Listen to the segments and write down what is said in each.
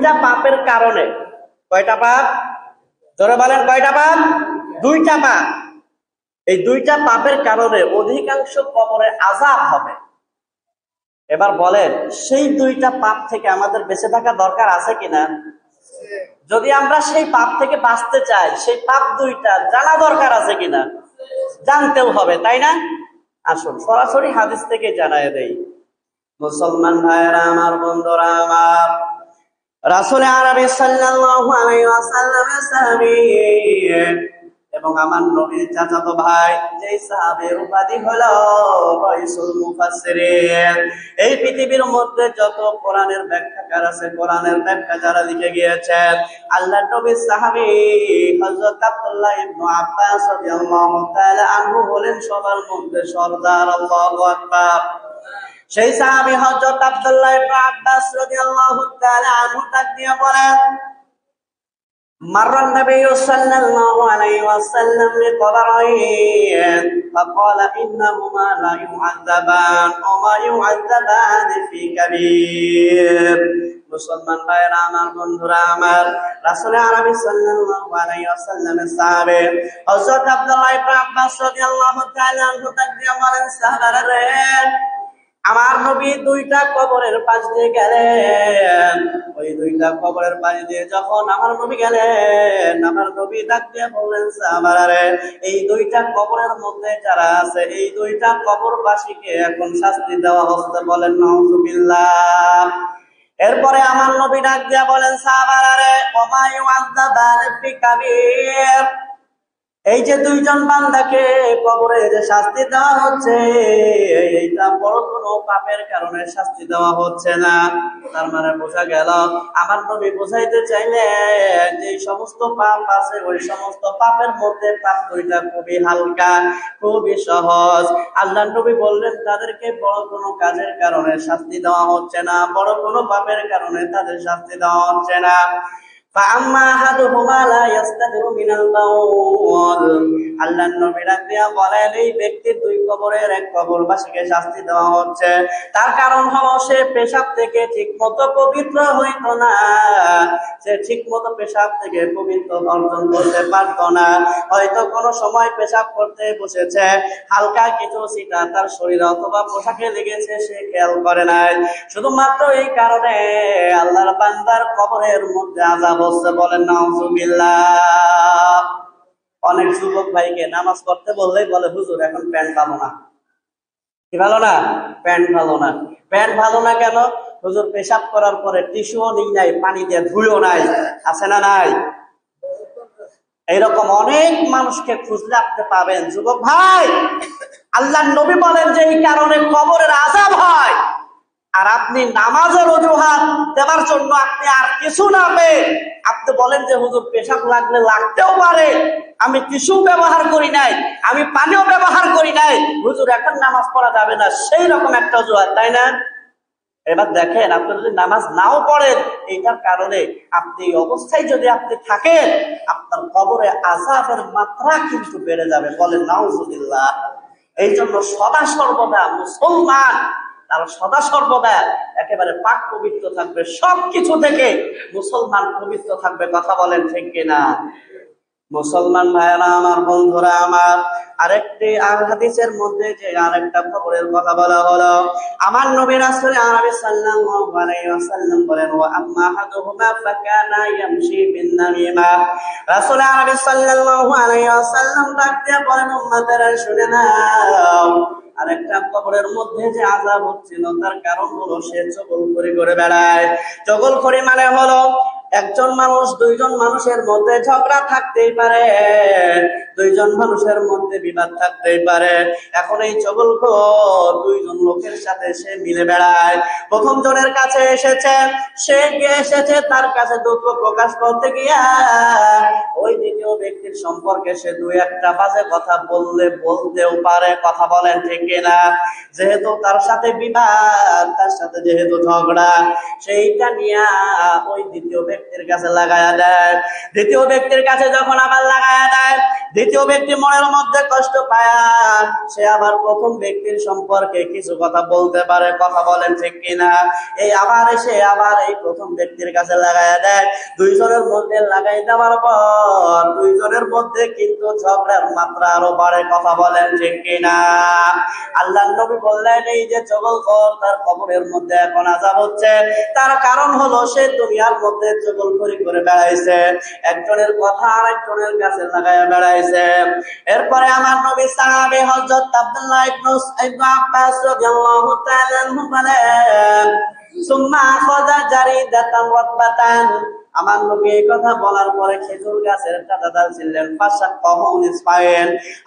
দুইটা পাপের কারণে। কয়টা পাপ? জোরে বলেন, কয়টা পাপ? দুইটা পাপ। এই দুইটা পাপের কারণে অধিকাংশ কবরে আযাব হবে। এবার বলেন, সেই দুইটা পাপ থেকে আমাদের বেঁচে থাকা দরকার আছে কিনা? যদি আমরা সেই পাপ থেকে বাঁচতে চাই, সেই পাপ দুইটা জানা দরকার আছে কিনা? জানতেও হবে, তাই না? আসুন সরাসরি হাদিস থেকে জানায় দেই। মুসলমান ভাইরা আমার, বন্ধুরা আমার, রাসূল আরবি সাল্লাল্লাহু আলাইহি ওয়াসাল্লামের সাহাবী এবং আমার নবীর চাচাতো ভাই, যেই সাহাবীর উপাধি হলো রাইসুল মুফাসসিরিন। এই পৃথিবীর মধ্যে যত কোরআনের ব্যাখ্যাকার আছে, কোরআনের ব্যাখ্যা যারা লিখে গিয়েছেন, আল্লাহর নবীর সাহাবী হযরত আব্দুল্লাহ ইবনে আব্বাস রাদিয়াল্লাহু তাআলা আনহু হলেন সবার মধ্যে সরদার। আল্লাহু আকবার। সেই সাহাবী হযরত আব্দুল্লাহ ইবনে আব্বাস রাদিয়াল্লাহু তাআলা আনহু ডাক দিয়ে বলেন, মাররান নবী সাল্লাল্লাহু আলাইহি ওয়াসাল্লাম বিকবরাইন ফাকালা ইন্নাহুমা লা ইউআযাবান ওয়া মা ইউআযাবান ফি কাবীর। মুসলমান ভাইরা আমার, বন্ধুরা আমার, রাসূল আরবি সাল্লাল্লাহু আলাইহি ওয়াসাল্লামের সাহাবী হযরত আব্দুল্লাহ ইবনে আব্বাস রাদিয়াল্লাহু তাআলা আনহু ডাক দিয়ে বলেন, সাহাবারা রে, আমার নবী দুইটা কবরের পাশ দিয়ে গেলেন। ওই দুইটা কবরের পাশ দিয়ে যখন আমার নবী গেলেন, আমার নবী ডাক দিয়ে বললেন, সাহাবারা রে, এই দুইটা কবরের মধ্যে যারা আছে, এই দুইটা কবরবাসীকে এখন শাস্তি দেওয়া হচ্ছে। বলেন নাউযুবিল্লাহ। এরপরে আমার নবী ডাক দিয়ে বলেন, সাহাবারা রে, ওয়া মা ইউআযাবান ফি কাবীর, এই যে দুইজন বান্দাকে কবরে যে শাস্তি দেওয়া হচ্ছে, এইটা বড় কোনো পাপের কারণে শাস্তি দেওয়া হচ্ছে না। তার মানে বোঝা গেল, আমার নবী বোঝাইতে চাইলেন যে সমস্ত পাপ আছে, ওই সমস্ত পাপের মধ্যে পাপ দুইটা খুবই হালকা, খুবই সহজ। আল্লাহর নবী বললেন, তাদেরকে বড় কোনো কাজের কারণে শাস্তি দেওয়া হচ্ছে না, বড় কোনো পাপের কারণে তাদের শাস্তি দেওয়া হচ্ছে না। আল্লাহর নবী ডাক দিয়া বলেন, এই ব্যক্তির দুই কবরের এক কবরবাসীকে শাস্তি দেওয়া হচ্ছে, তার কারণ হলো সে পেশাব থেকে ঠিক মতো পবিত্র হইতো না, সে ঠিক মতো পেশাব থেকে পবিত্র অর্জন করতে পারতো না। হয়তো কোনো সময় পেশাব করতে বসেছে, হালকা কিছু ছিটা তার শরীরে অথবা পোশাকে লেগেছে, সে খেয়াল করে নাই। শুধুমাত্র এই কারণে আল্লাহর বান্দার কবরের মধ্যে আযাব হচ্ছে। বলেন নাউযুবিল্লাহ। অনেক যুবক ভাইকে নামাজ পড়তে বললেই বলে, হুজুর এখন প্যান্ট ভালো না। কি ভালো না? প্যান্ট ভালো না। প্যান্ট ভালো না কেন? হুজুর পেশাব করার পরে টিস্যুও নিই নাই, পানি দিয়ে ধুয়েও নাই। আছে না নাই? এইরকম অনেক মানুষকে খুঁজলে আপনি পাবেন। যুবক ভাই, আল্লাহর নবী বলেন যে এই কারণে কবরের আযাব হয়, আর আপনি নামাজের অজুহাত দেওয়ার জন্য আপনি আর কিছু না পেয়ে আপনি বলেন যে হুজুর পেশাব লাগলে লাগতেও পারে, আমি টিস্যু ব্যবহার করি নাই, আমি পানিও ব্যবহার করি নাই, হুজুর এখন নামাজ পড়া যাবে না, সেই রকম একটা অজুহাত, তাই না? এবার দেখেন, আপনি যদি নামাজ নাও পড়েন, এইটার কারণে আপনি এই অবস্থায় যদি আপনি থাকেন, আপনার কবরে আযাবের মাত্রা কিন্তু বেড়ে যাবে। বলেন নাউযুবিল্লাহ। এই জন্য সদা সর্বদা মুসলমান তারা সদা সর্বদা একেবারে পাক পবিত্র থাকবে, সবকিছু থেকে মুসলমান পবিত্র থাকবে। কথা বলেন ঠিক কিনা? মুসলমান ভাইরা আমার, বন্ধুরা আমার, আরেকটি হাদিসের মধ্যে যে আরেকটা খবরের কথা বলা হলো, আমার নবী রাসূল আরবি সাল্লাল্লাহু আলাইহি ওয়াসাল্লাম বলেন, ওয়া আম্মা আহাদুহুমা ফাকানা ইয়ামশি বিন নামিমা। রাসূল আরবি সাল্লাল্লাহু আলাইহি ওয়াসাল্লাম ডাক দিয়ে বলেন, উম্মতেরা শুনে নাও, আরেকটা কবরের মধ্যে যে আযাব হচ্ছিল তার কারণ হলো সে চগলখড়ি করে বেড়ায়। চগলখড়ি মানে হলো একজন মানুষ দুইজন মানুষের মধ্যে ঝগড়া থাকতেই পারে, দুইজন মানুষের মধ্যে বিবাদ থাকতেই পারে। এখন এই চগলখোর দুইজন লোকের সাথে সে মিলে বেড়ায়। প্রথম জনের কাছে এসেছে, সে গিয়ে এসেছে তার কাছে দুঃখ প্রকাশ করতে গিয়া ওই দ্বিতীয় ব্যক্তির সম্পর্কে সে দুই একটা বাজে কথা বলতেও পারে। কথা বলেন ঠিক কিনা? যেহেতু তার সাথে বিবাদ, তার সাথে যেহেতু ঝগড়া, সেইটা নিয়ে ওই দ্বিতীয় ব্যক্তির কাছে লাগায়া দেয়। দ্বিতীয় ব্যক্তির কাছে যখন আবার লাগায়া দেয়, দ্বিতীয় ব্যক্তি মনের মধ্যে কষ্ট পায়, সে আবার প্রথম ব্যক্তির সম্পর্কে কিছু কথা বলতে পারে, কথা বলেন ঠিক কিনা? এই আবার এসে আবার এই প্রথম ব্যক্তির কাছে লাগাইয়া দেয়। দুইজনের মধ্যে লাগাই দেওয়ার পর দুইজনের মধ্যে কিন্তু ঝগড়ার মাত্রা আরো বাড়ে, কথা বলেন ঠিক কিনা? আল্লাহ নবী বললেন, এই যে চগলখোর, তার কবরের মধ্যে এখন আযাব হচ্ছে, তার কারণ হলো সে দুনিয়ার মধ্যে চগলখড়ি করে বেড়াইছে, একজনের কথা আরেকজনের কাছে লাগাইয়া বেড়াইছে। এরপরে আমার নবী সাহাবী হযরত আব্দুল্লাহ ইবনে আব্বাস রাদিয়াল্লাহু তাআলা আনহু বলেন, সুম্মা আখাযা জারিদাতান রাতবাতান, আমার নবী এই কথা বলার পরে খেজুর গাছের একটা ডাল ছিলেন,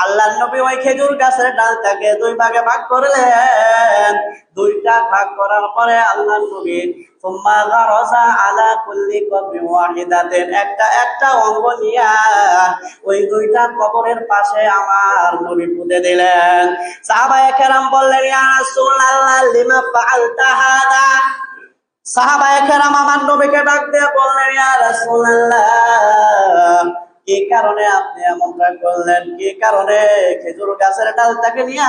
আল্লাহর নবী ওই খেজুর গাছের ডালটাকে দুই ভাগে ভাগ করলেন। দুইটা ভাগ করার পরে আল্লাহর নবী সুম্মা গারাসা আলা কুল্লি কবরি ওয়াহিদাতিন, একটা একটা অঙ্গ নিয়া ওই দুইটা কবরের পাশে আমার নবী পুঁতে দিলেন। সাহাবায়ে কেরাম বললেন, ইয়া রাসূলুল্লাহ লিমা ফাআলতা হাদা? সাহাবায়ে কেরাম আমার নবীকে ডাক দিয়ে বললেন, ইয়া রাসূলুল্লাহ, কি কারণে আপনি এমনটা করলেন? কি কারণে খেজুর গাছের ডালটাকে নিয়ে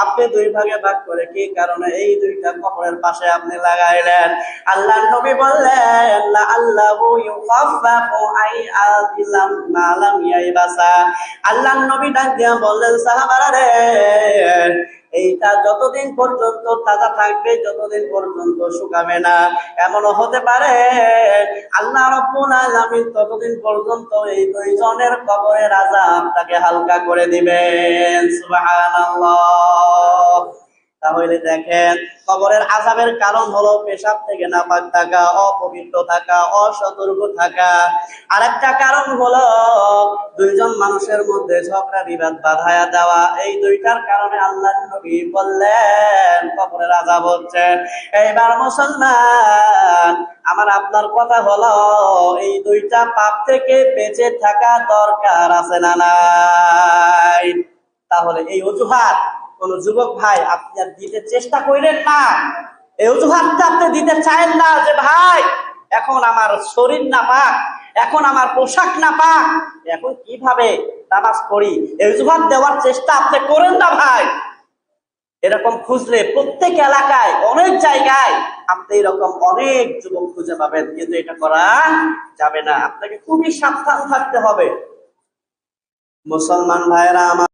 আপনি দুই ভাগে ভাগ করে কি কারণে এই দুইটা কবরের পাশে আপনি লাগাইলেন? আল্লাহর নবী বললেন, আল্লাহু ইউখাফফাফু আইআতিলাম মালাম ইয়াইবাসা। আল্লাহর নবী ডাক দিয়ে বললেন, সাহাবারা রে, এইটা যতদিন পর্যন্ত তাজা থাকবে, যতদিন পর্যন্ত শুকাবে না, এমনও হতে পারে আল্লাহ রাব্বুল আলামিন ততদিন পর্যন্ত এই দুইজনের কবরের আযাবটাকে হালকা করে দিবেন। সুবহানাল্লাহ। তাহলে দেখেন, কবরের আযাবের কারণ হলো পেশাব থেকে নাপাক থাকা, অপবিত্র থাকা, অসতর্ক থাকা। আরেকটা কারণ হলো দুইজন মানুষের মধ্যে ঝগড়া বিবাদ বাধায়া দেওয়া। এই দুইটার কারণে আল্লাহর নবী বললেন কবরের আযাব হচ্ছে। এইবার মুসলমান, আমার আপনার কথা হলো, এই দুইটা পাপ থেকে বেঁচে থাকা দরকার আছে না নাই? তাহলে এই অজুহাত কোন যুবক ভাই আপনি আর দিতে চেষ্টা করেন না। এই অজুহাতটা আপনি দিতে চান না যে ভাই এখন আমার শরীর নাপাক, এখন আমার পোশাক নাপাক, এখন কিভাবে নামাজ পড়ি, এই অজুহাত দেওয়ার চেষ্টা আপনি করেন না ভাই। এরকম খুঁজলে প্রত্যেক এলাকায় অনেক জায়গায় আপনি এরকম অনেক যুবক খুঁজে পাবেন, কিন্তু এটা করা যাবে না। আপনাকে খুবই সাবধান থাকতে হবে মুসলমান ভাইরা আমার।